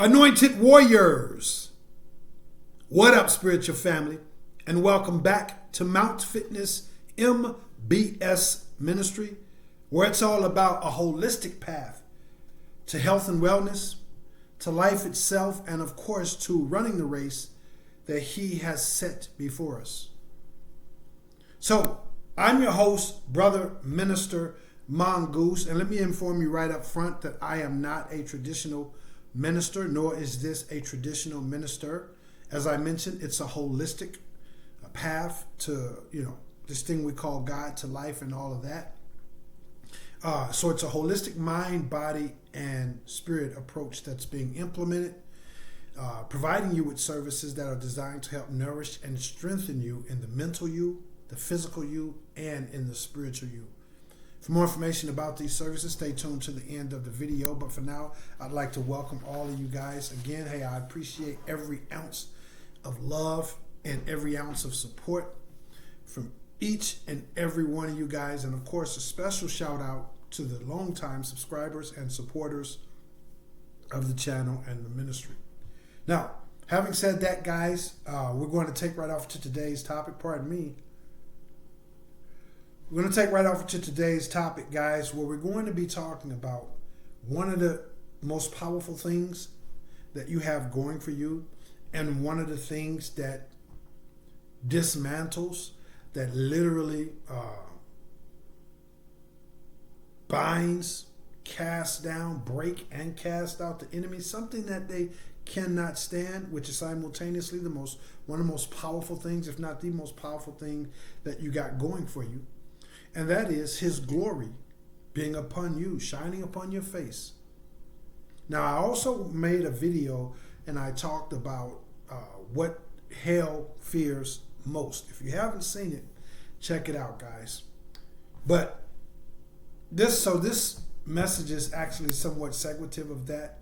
Anointed Warriors. What up, spiritual family? And welcome back to Mount Fitness MBS Ministry, where it's all about a holistic path to health and wellness, to life itself, and of course to running the race that He has set before us. So, I'm your host, Brother Minister Mongoose, and let me inform you right up front that I am not a traditional minister, nor is this a traditional minister. As I mentioned, it's a holistic path to, this thing we call God, to life and all of that. So it's a holistic mind, body, and spirit approach that's being implemented, providing you with services that are designed to help nourish and strengthen you in the mental you, the physical you, and in the spiritual you. For more information about these services, stay tuned to the end of the video. But for now, I'd like to welcome all of you guys. Again, hey, I appreciate every ounce of love and every ounce of support from each and every one of you guys. And of course, a special shout out to the longtime subscribers and supporters of the channel and the ministry. Now, having said that, guys, we're going to take right off to today's topic. Pardon me. We're going to take right off to today's topic, guys, where we're going to be talking about one of the most powerful things that you have going for you, and one of the things that dismantles, that literally binds, casts down, break, and cast out the enemy, something that they cannot stand, which is simultaneously one of the most powerful things, if not the most powerful thing that you got going for you. And that is His glory being upon you, shining upon your face. Now, I also made a video and I talked about what hell fears most. If you haven't seen it, check it out, guys. But this message is actually somewhat seguitive of that.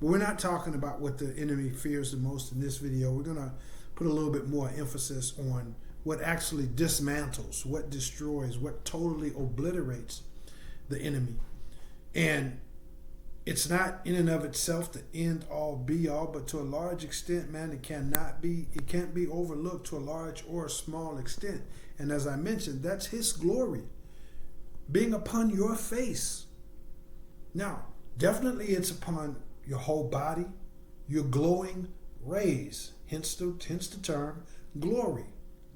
But we're not talking about what the enemy fears the most in this video. We're going to put a little bit more emphasis on what actually dismantles, what destroys, what totally obliterates the enemy. And it's not in and of itself the end all be all, but to a large extent, man, it can't be overlooked to a large or a small extent. And as I mentioned, that's His glory being upon your face. Now, definitely it's upon your whole body, your glowing rays, hence the term glory.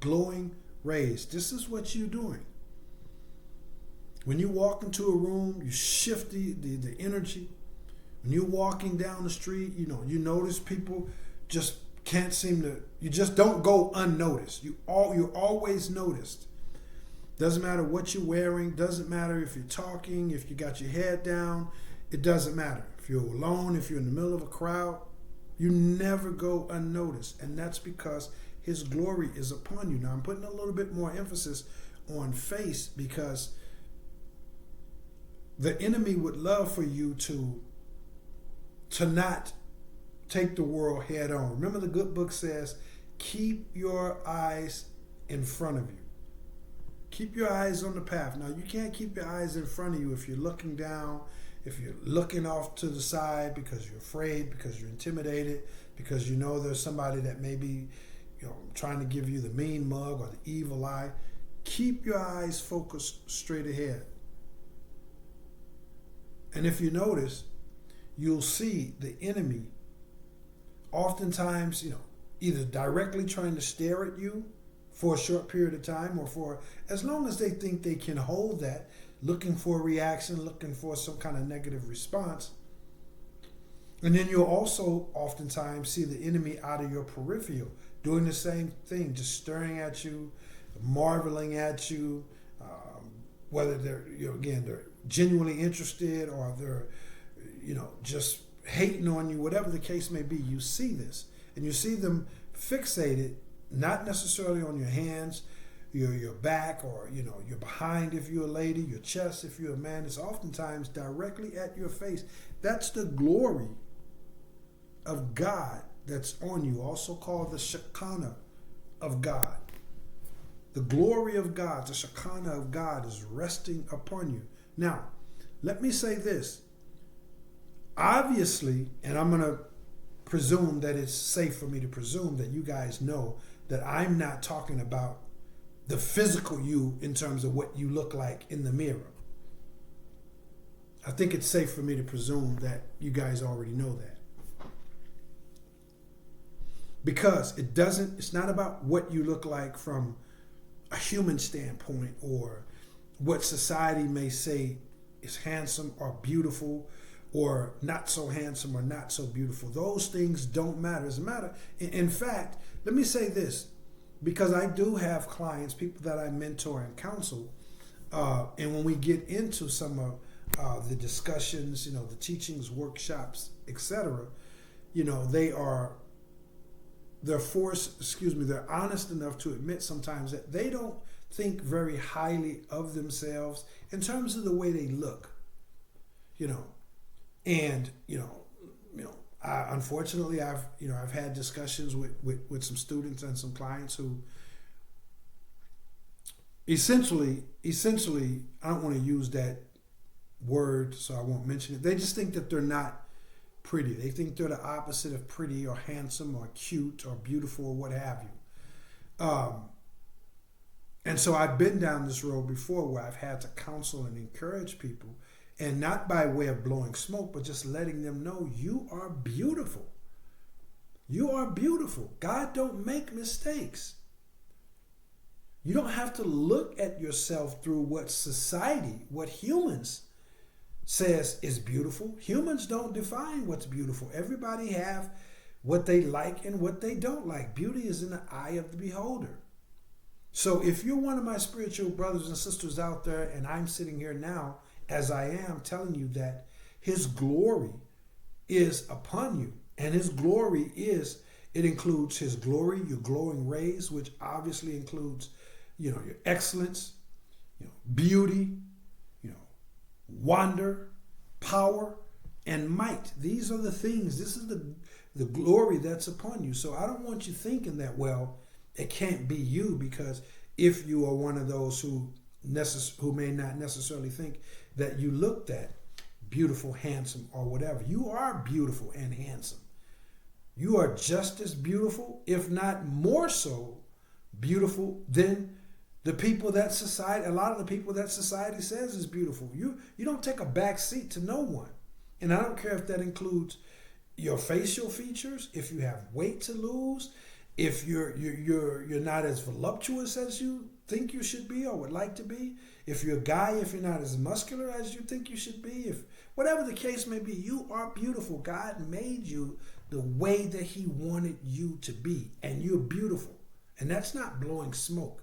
Glowing rays. This is what you're doing. When you walk into a room, you shift the energy. When you're walking down the street, you notice people just can't seem to, you just don't go unnoticed. You're always noticed. Doesn't matter what you're wearing, doesn't matter if you're talking, if you got your head down, it doesn't matter. If you're alone, if you're in the middle of a crowd, you never go unnoticed. And that's because His glory is upon you. Now, I'm putting a little bit more emphasis on face because the enemy would love for you to not take the world head on. Remember, the good book says, keep your eyes in front of you. Keep your eyes on the path. Now, you can't keep your eyes in front of you if you're looking down, if you're looking off to the side because you're afraid, because you're intimidated, because you know there's somebody that may be trying to give you the mean mug or the evil eye. Keep your eyes focused straight ahead. And if you notice, you'll see the enemy oftentimes, either directly trying to stare at you for a short period of time, or for as long as they think they can hold that, looking for a reaction, looking for some kind of negative response. And then you'll also oftentimes see the enemy out of your peripheral, doing the same thing, just staring at you, marveling at you, whether they're genuinely interested or they're, just hating on you, whatever the case may be. You see this, and you see them fixated, not necessarily on your hands, your back, or your behind if you're a lady, your chest if you're a man. It's oftentimes directly at your face. That's the glory of God that's on you, also called the Shekinah of God. The glory of God, the Shekinah of God, is resting upon you. Now, let me say this. Obviously, and I'm going to presume that it's safe for me to presume that you guys know that I'm not talking about the physical you in terms of what you look like in the mirror. I think it's safe for me to presume that you guys already know that. Because it's not about what you look like from a human standpoint or what society may say is handsome or beautiful or not so handsome or not so beautiful. Those things don't matter. As a matter, in fact, let me say this, because I do have clients, people that I mentor and counsel, and when we get into some of the discussions, the teachings, workshops, etc., they're honest enough to admit sometimes that they don't think very highly of themselves in terms of the way they look, and unfortunately I've had discussions with some students and some clients who essentially I don't want to use that word, so I won't mention it. They just think that they're not pretty. They think they're the opposite of pretty or handsome or cute or beautiful or what have you. And so I've been down this road before where I've had to counsel and encourage people, and not by way of blowing smoke, but just letting them know you are beautiful. You are beautiful. God don't make mistakes. You don't have to look at yourself through what society, what humans says is beautiful. Humans don't define what's beautiful. Everybody have what they like and what they don't like. Beauty is in the eye of the beholder. So if you're one of my spiritual brothers and sisters out there, and I'm sitting here now, as I am, telling you that his glory is upon you, and his glory it includes his glory, your glowing rays, which obviously includes, your excellence, beauty, wonder, power, and might. These are the things. This is the glory that's upon you. So I don't want you thinking that, well, it can't be you, because if you are one of those who may not necessarily think that you look that beautiful, handsome, or whatever. You are beautiful and handsome. You are just as beautiful, if not more so beautiful than the people that society, a lot of the people that society says is beautiful. You don't take a back seat to no one. And I don't care if that includes your facial features, if you have weight to lose, if you're not as voluptuous as you think you should be or would like to be, if you're a guy, if you're not as muscular as you think you should be, if whatever the case may be, you are beautiful. God made you the way that he wanted you to be, and you're beautiful. And that's not blowing smoke.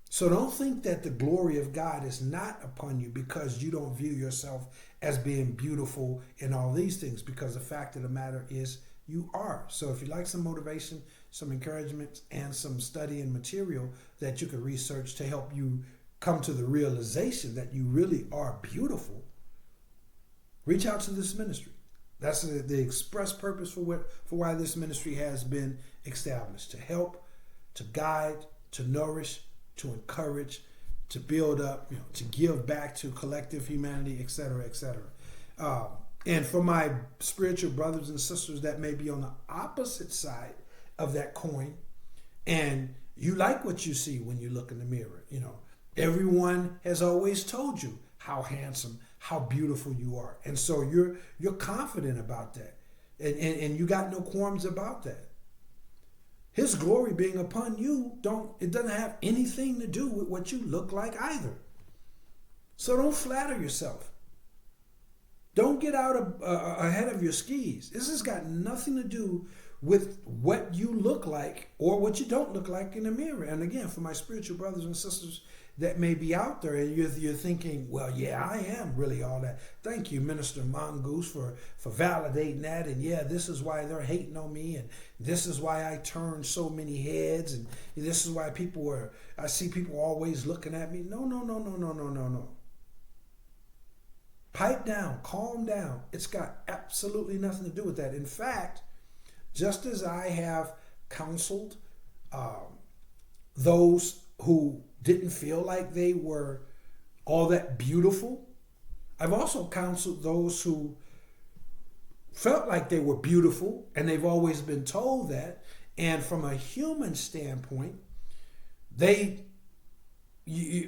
So don't think that the glory of God is not upon you because you don't view yourself as being beautiful and all these things, because the fact of the matter is you are. So if you like some motivation, some encouragement, and some study and material that you can research to help you come to the realization that you really are beautiful, reach out to this ministry. That's the express purpose for why this ministry has been established: to help, to guide, to nourish, to encourage, to build up, to give back to collective humanity, etc., etc. And for my spiritual brothers and sisters that may be on the opposite side of that coin, and you like what you see when you look in the mirror, everyone has always told you how handsome, how beautiful you are, and so you're confident about that, and you got no qualms about that. His glory being upon you, it doesn't have anything to do with what you look like either. So don't flatter yourself. Don't get out ahead of your skis. This has got nothing to do with what you look like or what you don't look like in the mirror. And again, for my spiritual brothers and sisters that may be out there and you're thinking, well, yeah, I am really all that. Thank you, Minister Mongoose, for validating that. And yeah, this is why they're hating on me. And this is why I turn so many heads. And this is why I see people always looking at me. No. Pipe down, calm down. It's got absolutely nothing to do with that. In fact, just as I have counseled those who didn't feel like they were all that beautiful, I've also counseled those who felt like they were beautiful, and they've always been told that. And from a human standpoint,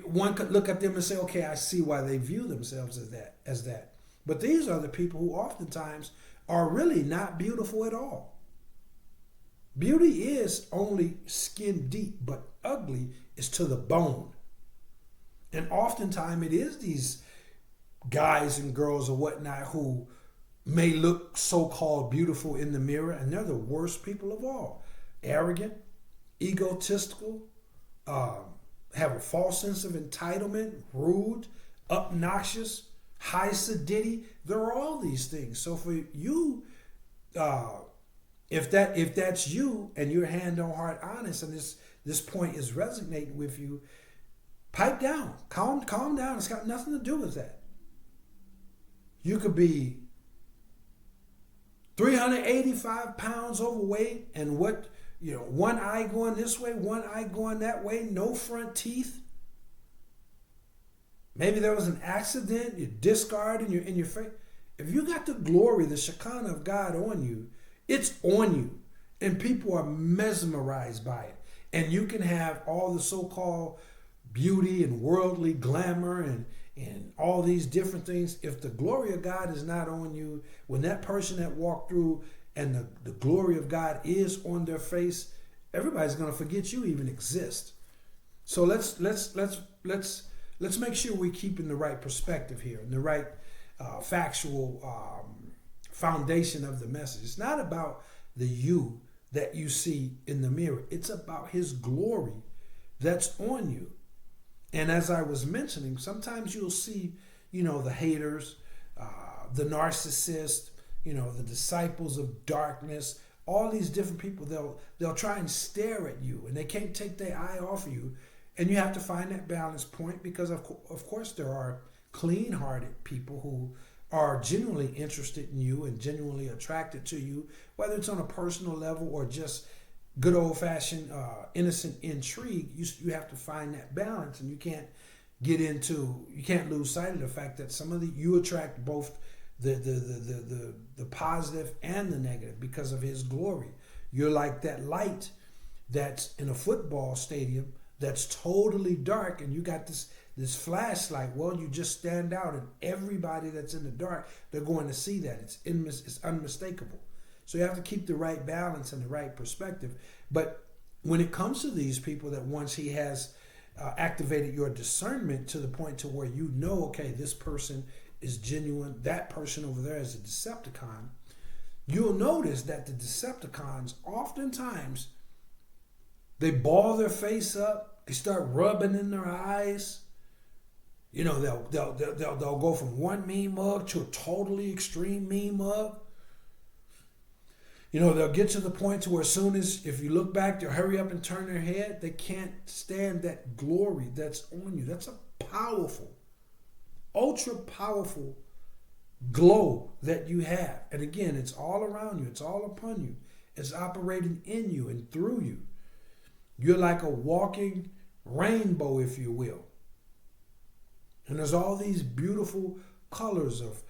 one could look at them and say, okay, I see why they view themselves as that. But these are the people who oftentimes are really not beautiful at all. Beauty is only skin deep, but ugly is to the bone. And oftentimes it is these guys and girls or whatnot who may look so-called beautiful in the mirror, and they're the worst people of all. Arrogant, egotistical, have a false sense of entitlement, rude, obnoxious, high sedity. There are all these things. So for you, if that's you and you're hand on heart honest, and this point is resonating with you, pipe down, calm down. It's got nothing to do with that. You could be 385 pounds overweight, and one eye going this way, one eye going that way, no front teeth. Maybe there was an accident, you're discarded in your face. If you got the glory, the Shekinah of God on you, it's on you. And people are mesmerized by it. And you can have all the so-called beauty and worldly glamour and all these different things. If the glory of God is not on you, when that person that walked through and the glory of God is on their face, everybody's going to forget you even exist. So let's make sure we're keeping the right perspective here and the right factual foundation of the message. It's not about the you that you see in the mirror. It's about his glory that's on you. And as I was mentioning, sometimes you'll see, the haters, the narcissists, the disciples of darkness, all these different people, they'll try and stare at you, and they can't take their eye off of you. And you have to find that balance point, because of course there are clean-hearted people who are genuinely interested in you and genuinely attracted to you, whether it's on a personal level or just good old-fashioned innocent intrigue. You have to find that balance, and you can't lose sight of the fact that you attract both the positive and the negative because of his glory. You're like that light that's in a football stadium that's totally dark, and you got this flashlight. Well, you just stand out, and everybody that's in the dark, they're going to see that. It's unmistakable. So you have to keep the right balance and the right perspective. But when it comes to these people, that once he has activated your discernment to the point to where you know, okay, this person is genuine, that person over there is a Decepticon, you'll notice that the Decepticons oftentimes, they ball their face up, they start rubbing in their eyes. They'll go from one mean mug to a totally extreme mean mug. They'll get to the point to where as soon as, if you look back, they'll hurry up and turn their head. They can't stand that glory that's on you. That's a powerful, ultra powerful glow that you have. And again, it's all around you. It's all upon you. It's operating in you and through you. You're like a walking rainbow, if you will. And there's all these beautiful colors of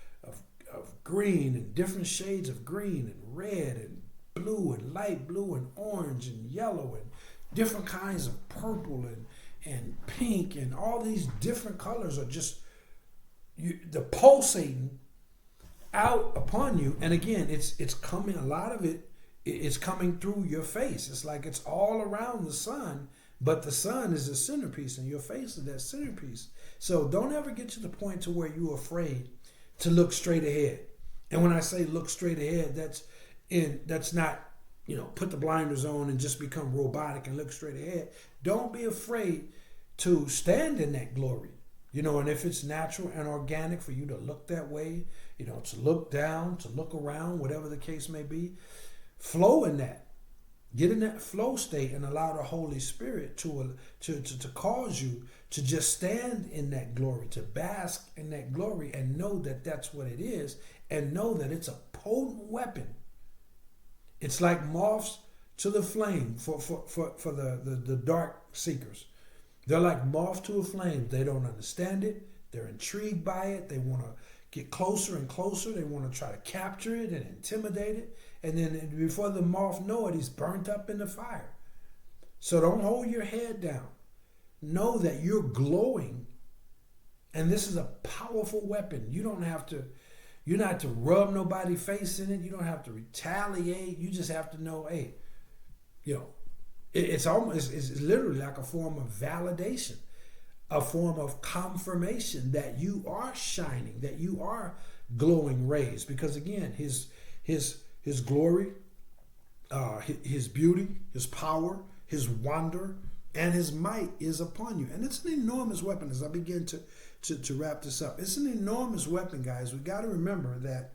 green and different shades of green and red and blue and light blue and orange and yellow and different kinds of purple and pink, and all these different colors are just the pulsating out upon you. And again, it's coming, a lot of it is coming through your face. It's like it's all around the sun, but the sun is the centerpiece and your face is that centerpiece. So don't ever get to the point to where you're afraid to look straight ahead. And when I say look straight ahead, that's not, put the blinders on and just become robotic and look straight ahead. Don't be afraid to stand in that glory. And if it's natural and organic for you to look that way, to look down, to look around, whatever the case may be, flow in that. Get in that flow state and allow the Holy Spirit to cause you to just stand in that glory, to bask in that glory, and know that that's what it is, and know that it's a potent weapon. It's like moths to the flame for the dark seekers. They're like moth to a flame. They don't understand it. They're intrigued by it. They want to get closer and closer. They want to try to capture it and intimidate it. And then before the moth know it, he's burnt up in the fire. So don't hold your head down. Know that you're glowing, and this is a powerful weapon. You don't have to, you're not to rub nobody's face in it. You don't have to retaliate. You just have to know, hey, it's almost, it's literally like a form of validation, a form of confirmation that you are shining, that you are glowing rays. Because again, his glory, his beauty, his power, his wonder, and his might is upon you. And it's an enormous weapon. As I begin to wrap this up, it's an enormous weapon, guys. We got to remember that,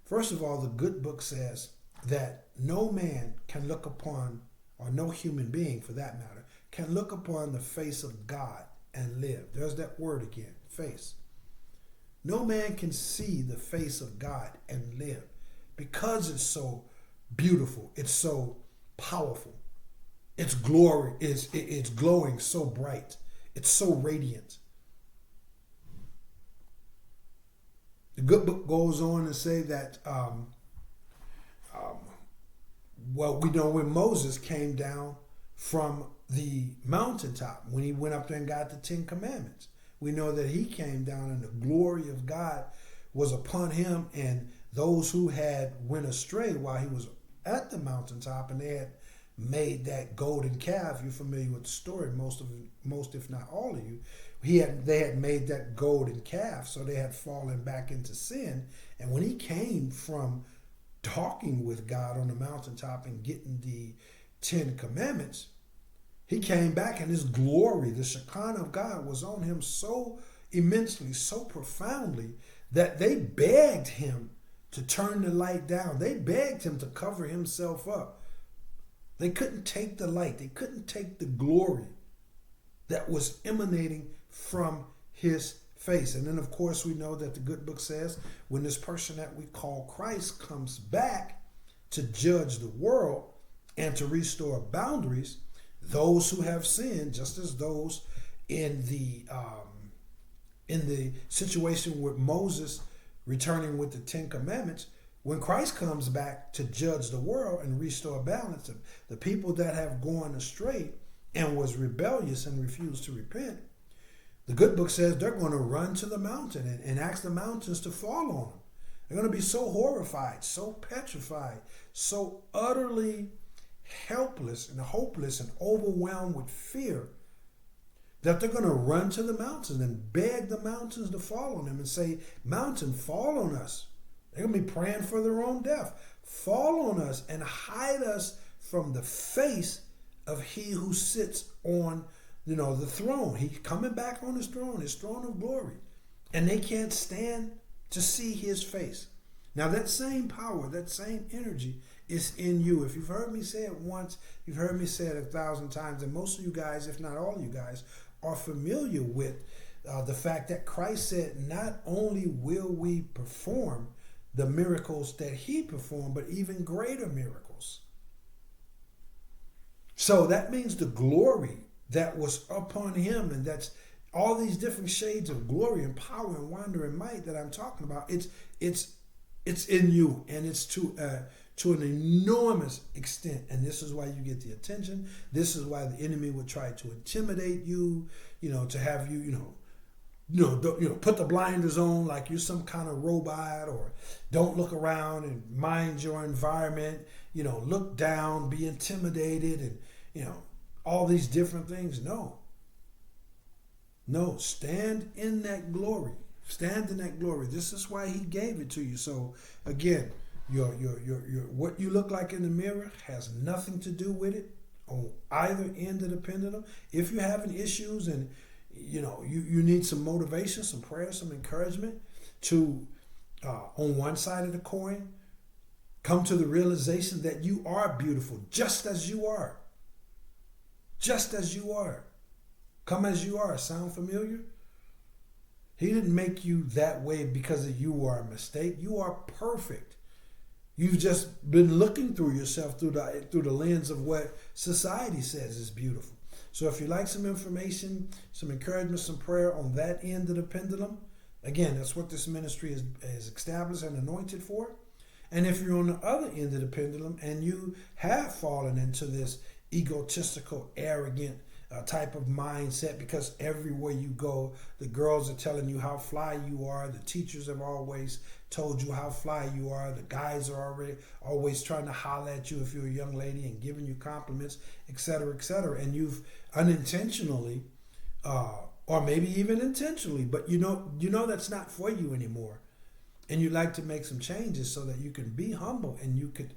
first of all, the good book says that no man can look upon, or no human being for that matter, can look upon the face of God and live. There's that word again, face. No man can see the face of God and live, because it's so beautiful, it's so powerful. Its glory it's glowing so bright. It's so radiant. The good book goes on to say that, well, we know when Moses came down from the mountaintop, when he went up there and got the 10 Commandments, we know that he came down and the glory of God was upon him, and those who had went astray while he was at the mountaintop and they had made that golden calf. You're familiar with the story, most if not all of you. They had made that golden calf, so they had fallen back into sin. And when he came from talking with God on the mountaintop and getting the 10 Commandments, he came back and his glory, the Shekinah of God, was on him so immensely, so profoundly, that they begged him to turn the light down. They begged him to cover himself up. They couldn't take the light. They couldn't take the glory that was emanating from his face. And then, of course, we know that the good book says when this person that we call Christ comes back to judge the world and to restore boundaries, those who have sinned, just as those in the situation with Moses returning with the 10 Commandments, when Christ comes back to judge the world and restore balance, the people that have gone astray and was rebellious and refused to repent, the good book says they're going to run to the mountain and ask the mountains to fall on them. They're going to be so horrified, so petrified, so utterly helpless and hopeless and overwhelmed with fear that they're going to run to the mountains and beg the mountains to fall on them and say, "Mountain, fall on us." They're going to be praying for their own death. Fall on us and hide us from the face of he who sits on, the throne. He's coming back on his throne of glory. And they can't stand to see his face. Now that same power, that same energy is in you. If you've heard me say it once, you've heard me say it 1,000 times. And most of you guys, if not all of you guys, are familiar with the fact that Christ said, not only will we perform the miracles that he performed, but even greater miracles. So that means the glory that was upon him, and that's all these different shades of glory and power and wonder and might that I'm talking about. It's in you, and it's to an enormous extent. And this is why you get the attention. This is why the enemy would try to intimidate you, to have you, put the blinders on like you're some kind of robot, or don't look around and mind your environment, look down, be intimidated, and, all these different things. No, stand in that glory. Stand in that glory. This is why he gave it to you. So again, your what you look like in the mirror has nothing to do with it on either end of the pendulum. If you're having issues and you need some motivation, some prayer, some encouragement to, on one side of the coin, come to the realization that you are beautiful just as you are. Just as you are. Come as you are. Sound familiar? He didn't make you that way because you were a mistake. You are perfect. You've just been looking through yourself through the lens of what society says is beautiful. So if you like some information, some encouragement, some prayer on that end of the pendulum, Again, that's what this ministry is established and anointed for. And if you're on the other end of the pendulum and you have fallen into this egotistical, arrogant type of mindset, because everywhere you go, the girls are telling you how fly you are, the teachers have always told you how fly you are, the guys are already always trying to holler at you if you're a young lady and giving you compliments, etc., and you've unintentionally or maybe even intentionally, but you know that's not for you anymore, and you'd like to make some changes so that you can be humble and you could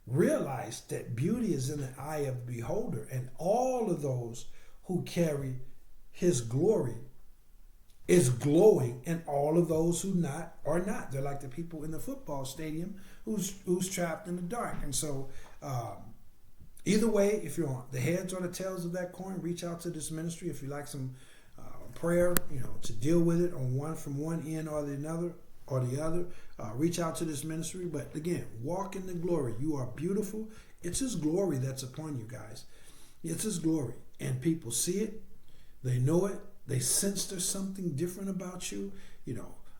realize that beauty is in the eye of the beholder, and all of those who carry his glory is glowing, and all of those who not are not. They're like the people in the football stadium who's trapped in the dark. And so either way, if you're on the heads or the tails of that coin, reach out to this ministry if you like some prayer, to deal with it on from one end or the other. Reach out to this ministry. But again, walk in the glory. You are beautiful. It's his glory that's upon you guys. It's his glory. And people see it. They know it. They sense there's something different about you. A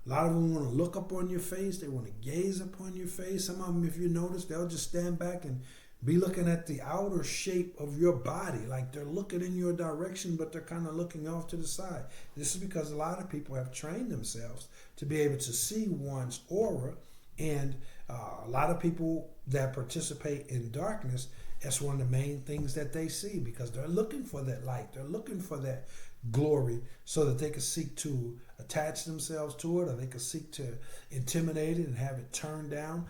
lot of them want to look up on your face. They want to gaze upon your face. Some of them, if you notice, they'll just stand back and be looking at the outer shape of your body, like they're looking in your direction, but they're kind of looking off to the side. This is because a lot of people have trained themselves to be able to see one's aura, and a lot of people that participate in darkness, that's one of the main things that they see, because they're looking for that light. They're looking for that glory so that they can seek to attach themselves to it, or they can seek to intimidate it and have it turned down.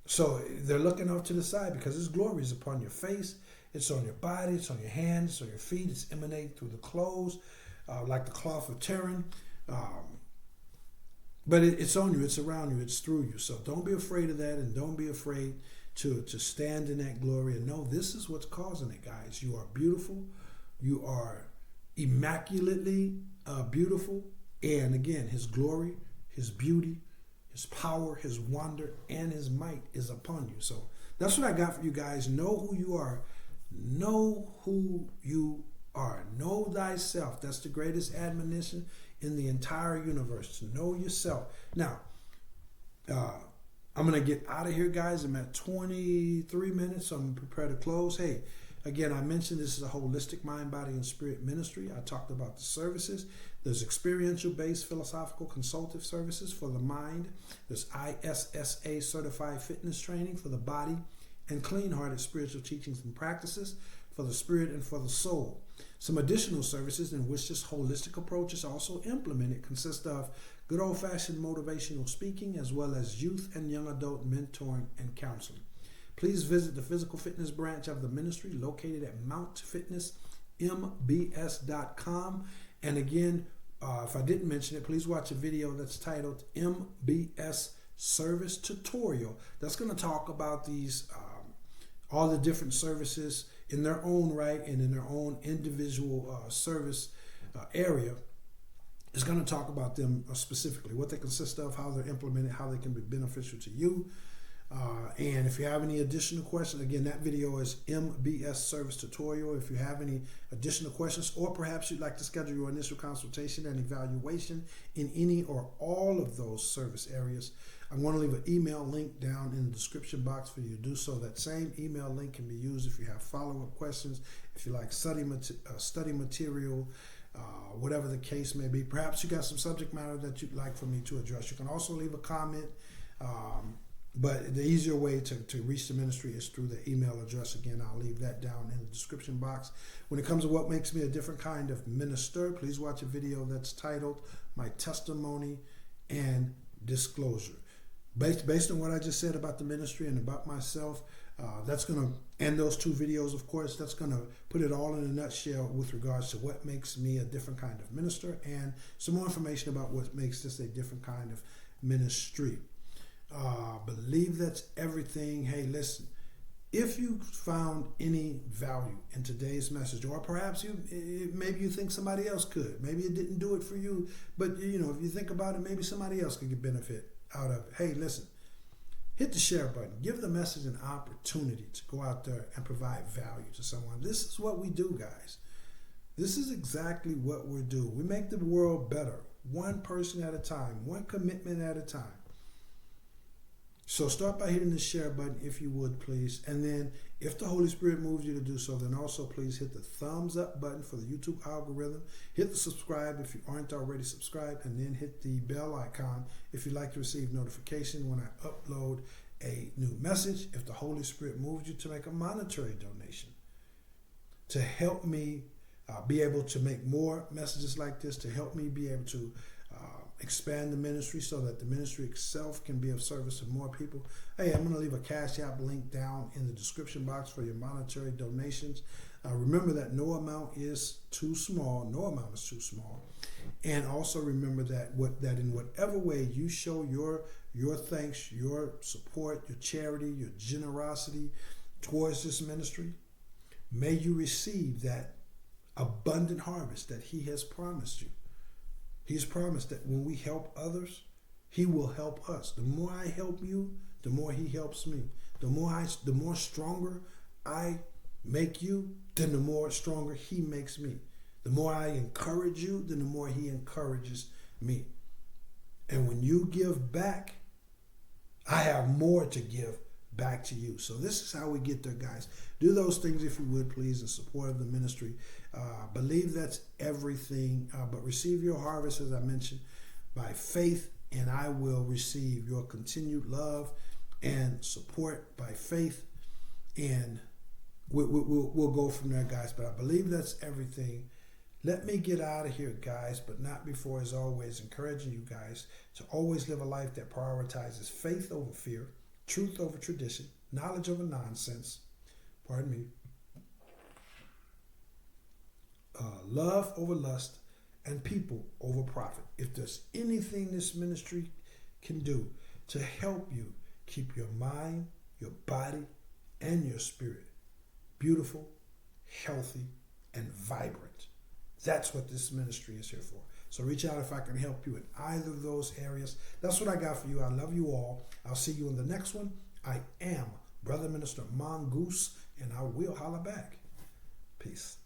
So they're looking off to the side because his glory is upon your face. It's on your body. It's on your hands. It's on your feet. It's emanating through the clothes, like the cloth of Turin. But it's on you. It's around you. It's through you. So don't be afraid of that, and don't be afraid to stand in that glory and know this is what's causing it, guys. You are beautiful. You are immaculately beautiful. And again, his glory, his beauty, his power, his wonder, and his might is upon you. So that's what I got for you guys. Know who you are. Know who you are. Know thyself. That's the greatest admonition in the entire universe, to know yourself. Now, I'm going to get out of here, guys. I'm at 23 minutes, so I'm prepared to close. Hey, again, I mentioned this is a holistic mind, body, and spirit ministry. I talked about the services. There's experiential-based philosophical consultative services for the mind. There's ISSA certified fitness training for the body, and clean-hearted spiritual teachings and practices for the spirit and for the soul. Some additional services in which this holistic approach is also implemented consist of good old-fashioned motivational speaking, as well as youth and young adult mentoring and counseling. Please visit the physical fitness branch of the ministry located at mountfitnessmbs.com. And again, if I didn't mention it, please watch a video that's titled MBS Service Tutorial. That's going to talk about these all the different services in their own right and in their own individual service area. It's going to talk about them specifically, what they consist of, how they're implemented, how they can be beneficial to you. And if you have any additional questions, again, that video is MBS Service Tutorial. If you have any additional questions, or perhaps you'd like to schedule your initial consultation and evaluation in any or all of those service areas, I'm going to leave an email link down in the description box for you to do so. That same email link can be used if you have follow-up questions, if you like study material, whatever the case may be. Perhaps you got some subject matter that you'd like for me to address. You can also leave a comment. But the easier way to reach the ministry is through the email address. Again, I'll leave that down in the description box. When it comes to what makes me a different kind of minister, please watch a video that's titled My Testimony and Disclosure. Based on what I just said about the ministry and about myself, that's going to, and those two videos, of course, that's going to put it all in a nutshell with regards to what makes me a different kind of minister, and some more information about what makes this a different kind of ministry. Believe that's everything. Hey, listen, if you found any value in today's message, or perhaps maybe you think somebody else could, maybe it didn't do it for you, but if you think about it, maybe somebody else could get benefit out of it. Hey, listen, hit the share button. Give the message an opportunity to go out there and provide value to someone. This is what we do, guys. This is exactly what we do. We make the world better. one person at a time, one commitment at a time. So start by hitting the share button if you would, please. And then if the Holy Spirit moves you to do so, then also please hit the thumbs up button for the YouTube algorithm. Hit the subscribe if you aren't already subscribed, and then hit the bell icon if you'd like to receive notification when I upload a new message. If the Holy Spirit moves you to make a monetary donation to help me be able to make more messages like this, to help me be able to expand the ministry so that the ministry itself can be of service to more people. Hey, I'm going to leave a Cash App link down in the description box for your monetary donations. Remember that no amount is too small. No amount is too small. And also remember that in whatever way you show your thanks, your support, your charity, your generosity towards this ministry, may you receive that abundant harvest that He has promised you. He's promised that when we help others, He will help us. The more I help you, the more He helps me. The more stronger I make you, then the more stronger He makes me. The more I encourage you, then the more He encourages me. And when you give back, I have more to give back to you. So this is how we get there, guys. Do those things if you would, please, in support of the ministry. Believe that's everything, but receive your harvest, as I mentioned, by faith, and I will receive your continued love and support by faith, and we'll go from there, guys. But I believe that's everything. Let me get out of here, guys, but not before, as always, encouraging you guys to always live a life that prioritizes faith over fear, truth over tradition, knowledge over nonsense, love over lust, and people over profit. If there's anything this ministry can do to help you keep your mind, your body, and your spirit beautiful, healthy, and vibrant, that's what this ministry is here for. So reach out if I can help you in either of those areas. That's what I got for you. I love you all. I'll see you in the next one. I am Brother Minister Mongoose, and I will holla back. Peace.